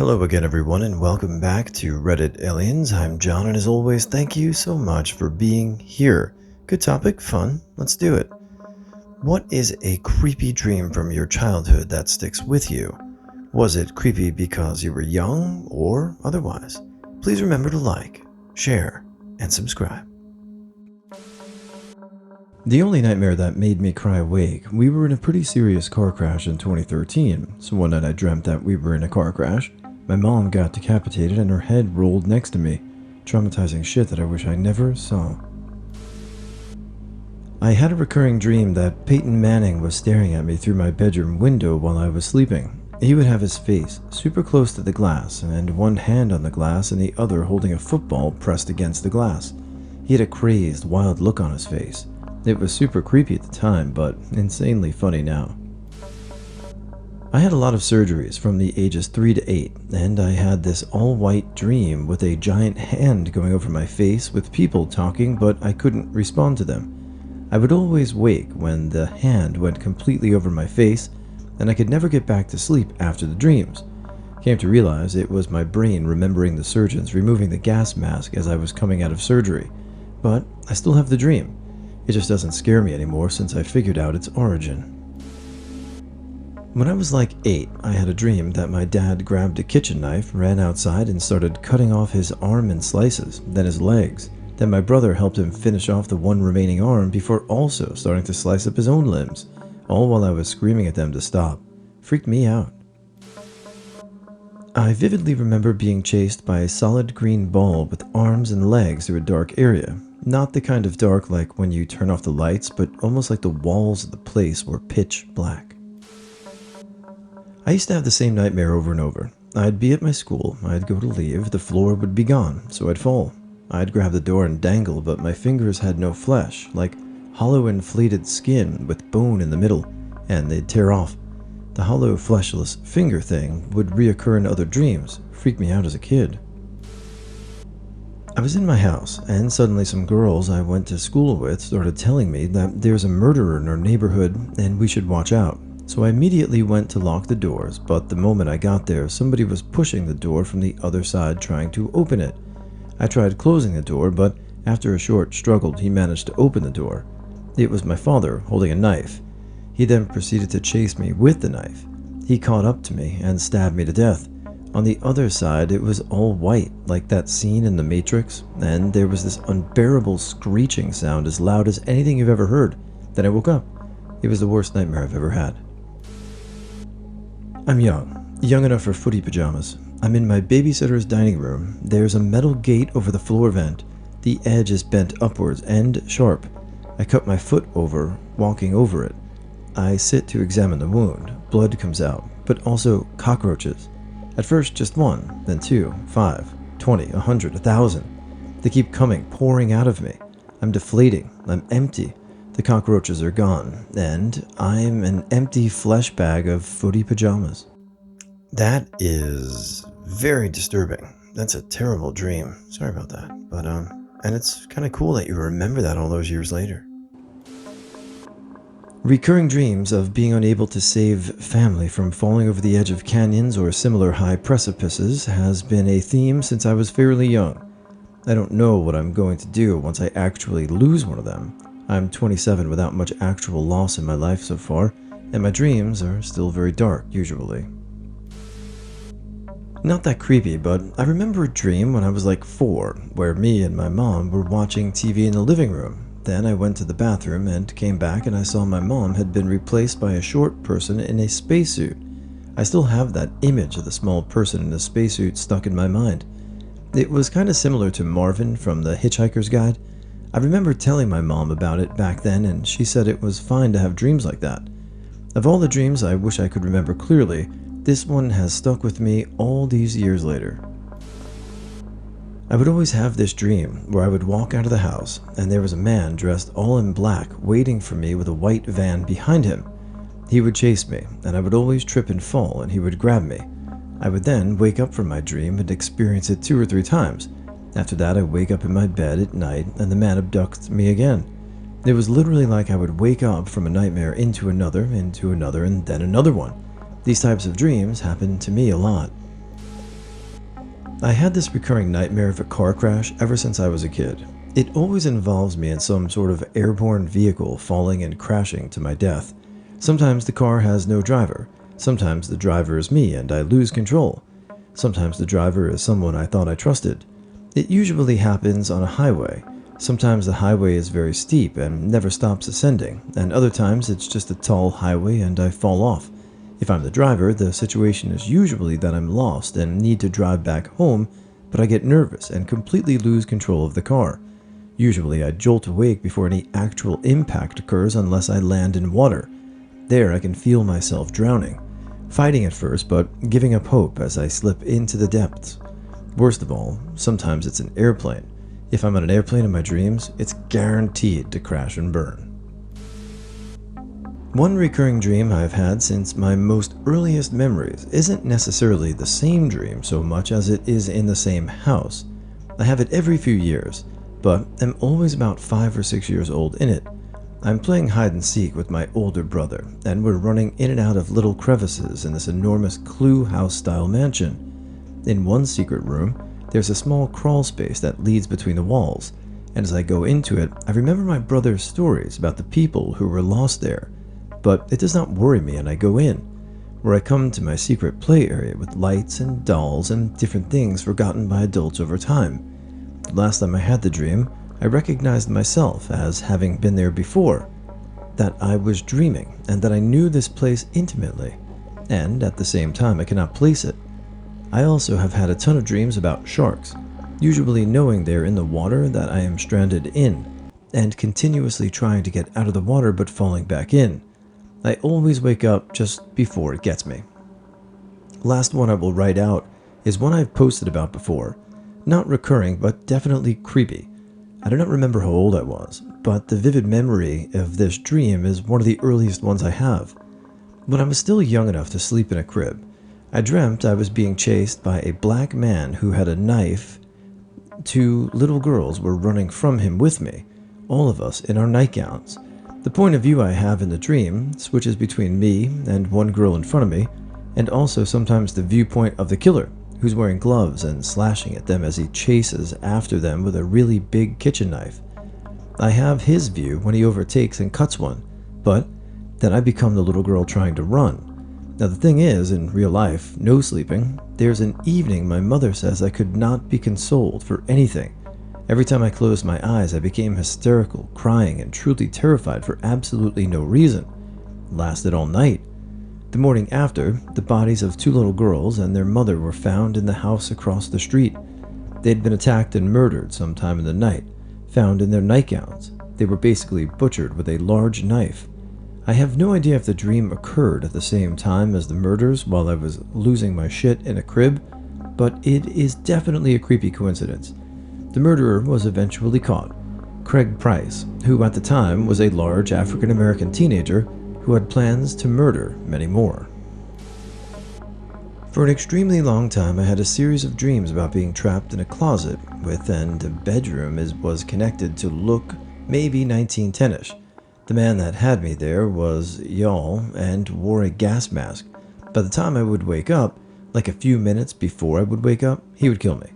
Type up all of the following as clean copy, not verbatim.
Hello again, everyone, and welcome back to Reddit Aliens. I'm John, and as always, thank you so much for being here. Good topic, fun, let's do it. What is a creepy dream from your childhood that sticks with you? Was it creepy because you were young or otherwise? Please remember to like, share, and subscribe. The only nightmare that made me cry awake, we were in a pretty serious car crash in 2013. So one night I dreamt that we were in a car crash. My mom got decapitated and her head rolled next to me. Traumatizing shit that I wish I never saw. I had a recurring dream that Peyton Manning was staring at me through my bedroom window while I was sleeping. He would have his face super close to the glass and one hand on the glass and the other holding a football pressed against the glass. He had a crazed, wild look on his face. It was super creepy at the time, but insanely funny now. I had a lot of surgeries from the ages 3 to 8, and I had this all-white dream with a giant hand going over my face with people talking, but I couldn't respond to them. I would always wake when the hand went completely over my face, and I could never get back to sleep after the dreams. Came to realize it was my brain remembering the surgeons removing the gas mask as I was coming out of surgery. But I still have the dream. It just doesn't scare me anymore since I figured out its origin. When I was like 8, I had a dream that my dad grabbed a kitchen knife, ran outside, and started cutting off his arm in slices, then his legs. Then my brother helped him finish off the one remaining arm before also starting to slice up his own limbs, all while I was screaming at them to stop. Freaked me out. I vividly remember being chased by a solid green ball with arms and legs through a dark area. Not the kind of dark like when you turn off the lights, but almost like the walls of the place were pitch black. I used to have the same nightmare over and over. I'd be at my school, I'd go to leave, the floor would be gone, so I'd fall. I'd grab the door and dangle, but my fingers had no flesh, like hollow inflated skin with bone in the middle, and they'd tear off. The hollow fleshless finger thing would reoccur in other dreams, freaked me out as a kid. I was in my house, and suddenly some girls I went to school with started telling me that there's a murderer in our neighborhood and we should watch out. So I immediately went to lock the doors, but the moment I got there, somebody was pushing the door from the other side trying to open it. I tried closing the door, but after a short struggle, he managed to open the door. It was my father holding a knife. He then proceeded to chase me with the knife. He caught up to me and stabbed me to death. On the other side, it was all white, like that scene in The Matrix, and there was this unbearable screeching sound as loud as anything you've ever heard. Then I woke up. It was the worst nightmare I've ever had. I'm young enough for footy pajamas. I'm in my babysitter's dining room. There's a metal gate over the floor vent. The edge is bent upwards and sharp. I cut my foot over, walking over it. I sit to examine the wound. Blood comes out, but also cockroaches. At first just one, then 2, 5, 20, 100, 1,000. They keep coming, pouring out of me. I'm deflating. I'm empty. The cockroaches are gone, and I'm an empty flesh bag of footy pajamas. That is very disturbing. That's a terrible dream. Sorry about that. But, and it's kind of cool that you remember that all those years later. Recurring dreams of being unable to save family from falling over the edge of canyons or similar high precipices has been a theme since I was fairly young. I don't know what I'm going to do once I actually lose one of them. I'm 27 without much actual loss in my life so far, and my dreams are still very dark, usually. Not that creepy, but I remember a dream when I was like 4, where me and my mom were watching TV in the living room. Then I went to the bathroom and came back and I saw my mom had been replaced by a short person in a spacesuit. I still have that image of the small person in a spacesuit stuck in my mind. It was kind of similar to Marvin from The Hitchhiker's Guide. I remember telling my mom about it back then and she said it was fine to have dreams like that. Of all the dreams I wish I could remember clearly, this one has stuck with me all these years later. I would always have this dream where I would walk out of the house and there was a man dressed all in black waiting for me with a white van behind him. He would chase me and I would always trip and fall and he would grab me. I would then wake up from my dream and experience it 2 or 3 times. After that, I wake up in my bed at night and the man abducts me again. It was literally like I would wake up from a nightmare into another, and then another one. These types of dreams happen to me a lot. I had this recurring nightmare of a car crash ever since I was a kid. It always involves me in some sort of airborne vehicle falling and crashing to my death. Sometimes the car has no driver. Sometimes the driver is me and I lose control. Sometimes the driver is someone I thought I trusted. It usually happens on a highway. Sometimes the highway is very steep and never stops ascending, and other times it's just a tall highway and I fall off. If I'm the driver, the situation is usually that I'm lost and need to drive back home, but I get nervous and completely lose control of the car. Usually I jolt awake before any actual impact occurs unless I land in water. There I can feel myself drowning, fighting at first but giving up hope as I slip into the depths. Worst of all, sometimes it's an airplane. If I'm on an airplane in my dreams, it's guaranteed to crash and burn. One recurring dream I've had since my most earliest memories isn't necessarily the same dream so much as it is in the same house. I have it every few years, but am always about 5 or 6 years old in it. I'm playing hide and seek with my older brother, and we're running in and out of little crevices in this enormous Clue House-style mansion. In one secret room, there's a small crawl space that leads between the walls, and as I go into it, I remember my brother's stories about the people who were lost there. But it does not worry me and I go in, where I come to my secret play area with lights and dolls and different things forgotten by adults over time. The last time I had the dream, I recognized myself as having been there before, that I was dreaming and that I knew this place intimately, and at the same time I cannot place it. I also have had a ton of dreams about sharks, usually knowing they're in the water that I am stranded in, and continuously trying to get out of the water but falling back in. I always wake up just before it gets me. Last one I will write out is one I've posted about before. Not recurring, but definitely creepy. I do not remember how old I was, but the vivid memory of this dream is one of the earliest ones I have. When I was still young enough to sleep in a crib, I dreamt I was being chased by a black man who had a knife. 2 little girls were running from him with me, all of us in our nightgowns. The point of view I have in the dream switches between me and one girl in front of me, and also sometimes the viewpoint of the killer, who's wearing gloves and slashing at them as he chases after them with a really big kitchen knife. I have his view when he overtakes and cuts one, but then I become the little girl trying to run. Now the thing is, in real life, no sleeping, there's an evening my mother says I could not be consoled for anything. Every time I closed my eyes, I became hysterical, crying, and truly terrified for absolutely no reason. It lasted all night. The morning after, the bodies of 2 little girls and their mother were found in the house across the street. They'd been attacked and murdered sometime in the night, found in their nightgowns. They were basically butchered with a large knife. I have no idea if the dream occurred at the same time as the murders while I was losing my shit in a crib, but it is definitely a creepy coincidence. The murderer was eventually caught, Craig Price, who at the time was a large African-American teenager who had plans to murder many more. For an extremely long time I had a series of dreams about being trapped in a closet with, and a bedroom was connected to look maybe 1910ish. The man that had me there was Y'all and wore a gas mask. By the time I would wake up, like a few minutes before I would wake up, he would kill me.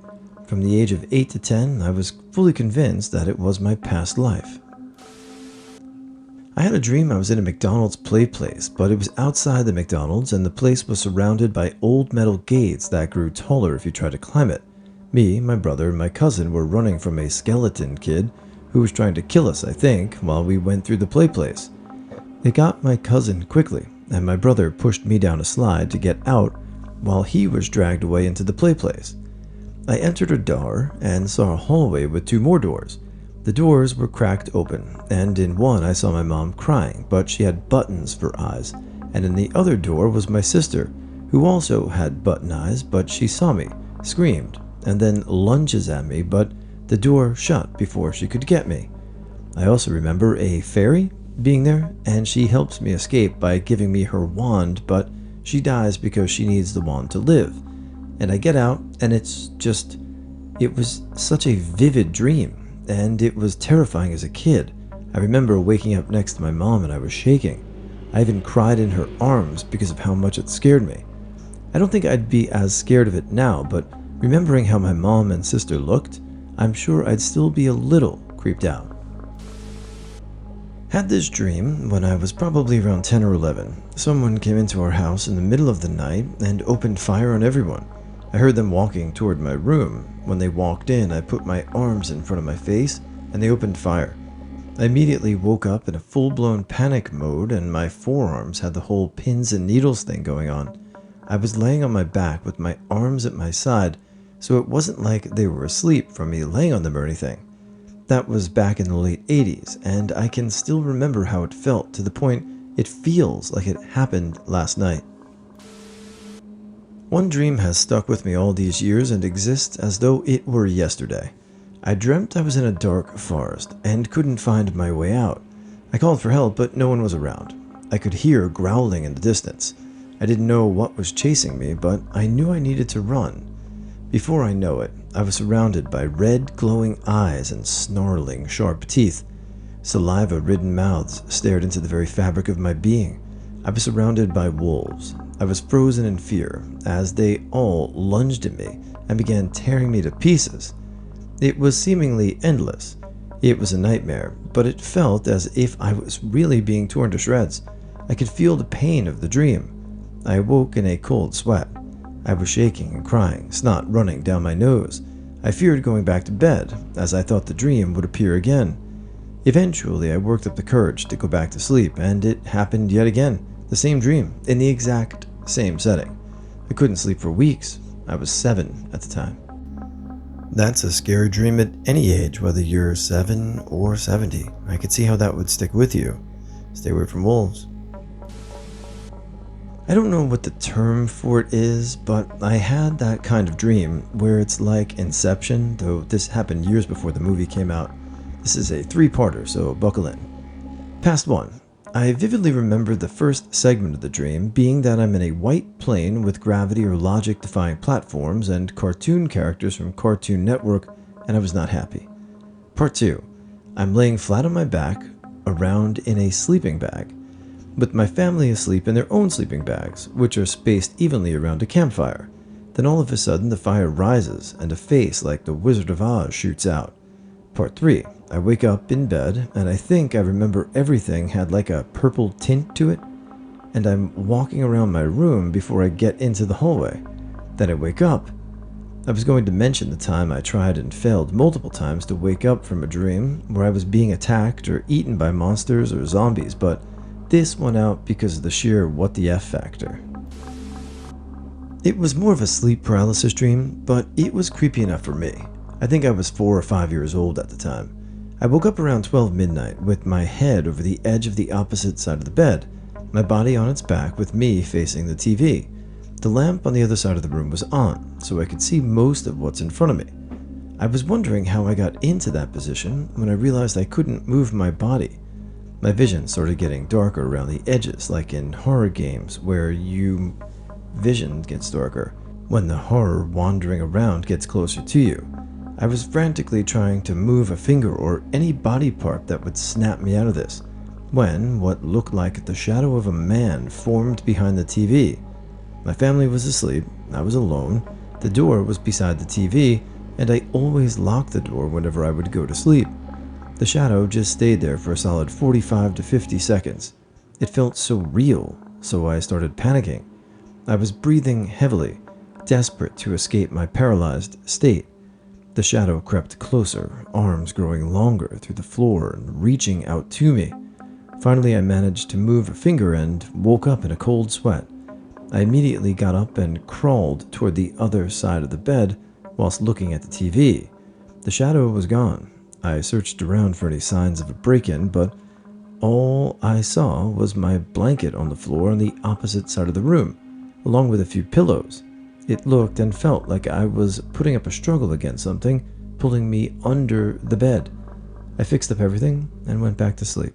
From the age of 8 to 10, I was fully convinced that it was my past life. I had a dream I was in a McDonald's play place, but it was outside the McDonald's and the place was surrounded by old metal gates that grew taller if you tried to climb it. Me, my brother, and my cousin were running from a skeleton kid who was trying to kill us, I think, while we went through the play place. They got my cousin quickly, and my brother pushed me down a slide to get out while he was dragged away into the play place. I entered a door and saw a hallway with 2 more doors. The doors were cracked open, and in one I saw my mom crying, but she had buttons for eyes, and in the other door was my sister, who also had button eyes, but she saw me, screamed, and then lunges at me, but the door shut before she could get me. I also remember a fairy being there, and she helps me escape by giving me her wand, but she dies because she needs the wand to live. And I get out, and it was such a vivid dream, and it was terrifying as a kid. I remember waking up next to my mom and I was shaking. I even cried in her arms because of how much it scared me. I don't think I'd be as scared of it now, but Remembering how my mom and sister looked, I'm sure I'd still be a little creeped out. Had this dream when I was probably around 10 or 11. Someone came into our house in the middle of the night and opened fire on everyone. I heard them walking toward my room. When they walked in, I put my arms in front of my face and they opened fire. I immediately woke up in a full-blown panic mode and my forearms had the whole pins and needles thing going on. I was laying on my back with my arms at my side, so it wasn't like they were asleep from me laying on them or anything. That was back in the late 80s, and I can still remember how it felt, to the point it feels like it happened last night. One dream has stuck with me all these years and exists as though it were yesterday. I dreamt I was in a dark forest and couldn't find my way out. I called for help, but no one was around. I could hear growling in the distance. I didn't know what was chasing me, but I knew I needed to run. Before I know it, I was surrounded by red, glowing eyes and snarling, sharp teeth. Saliva-ridden mouths stared into the very fabric of my being. I was surrounded by wolves. I was frozen in fear as they all lunged at me and began tearing me to pieces. It was seemingly endless. It was a nightmare, but it felt as if I was really being torn to shreds. I could feel the pain of the dream. I awoke in a cold sweat. I was shaking and crying, snot running down my nose. I feared going back to bed, as I thought the dream would appear again. Eventually, I worked up the courage to go back to sleep, and it happened yet again. The same dream, in the exact same setting. I couldn't sleep for weeks. I was 7 at the time. That's a scary dream at any age, whether you're 7 or 70. I could see how that would stick with you. Stay away from wolves. I don't know what the term for it is, but I had that kind of dream where it's like Inception, though this happened years before the movie came out. This is a 3-parter, so buckle in. Past 1. I vividly remember the first segment of the dream being that I'm in a white plane with gravity or logic-defying platforms and cartoon characters from Cartoon Network, and I was not happy. Part 2. I'm laying flat on my back, around in a sleeping bag, with my family asleep in their own sleeping bags, which are spaced evenly around a campfire. Then all of a sudden the fire rises and a face like the Wizard of Oz shoots out. Part 3. I wake up in bed and I think I remember everything had like a purple tint to it, and I'm walking around my room before I get into the hallway. Then I wake up. I was going to mention the time I tried and failed multiple times to wake up from a dream where I was being attacked or eaten by monsters or zombies, but this went out because of the sheer what the F factor. It was more of a sleep paralysis dream, but it was creepy enough for me. I think I was 4 or 5 years old at the time. I woke up around 12 midnight with my head over the edge of the opposite side of the bed, my body on its back with me facing the TV. The lamp on the other side of the room was on, so I could see most of what's in front of me. I was wondering how I got into that position when I realized I couldn't move my body. My vision started getting darker around the edges, like in horror games where your vision gets darker when the horror wandering around gets closer to you. I was frantically trying to move a finger or any body part that would snap me out of this, when what looked like the shadow of a man formed behind the TV. My family was asleep, I was alone, the door was beside the TV, and I always locked the door whenever I would go to sleep. The shadow just stayed there for a solid 45 to 50 seconds. It felt so real, so I started panicking. I was breathing heavily, desperate to escape my paralyzed state. The shadow crept closer, arms growing longer through the floor and reaching out to me. Finally, I managed to move a finger and woke up in a cold sweat. I immediately got up and crawled toward the other side of the bed whilst looking at the TV. The shadow was gone. I searched around for any signs of a break-in, but all I saw was my blanket on the floor on the opposite side of the room, along with a few pillows. It looked and felt like I was putting up a struggle against something, pulling me under the bed. I fixed up everything and went back to sleep.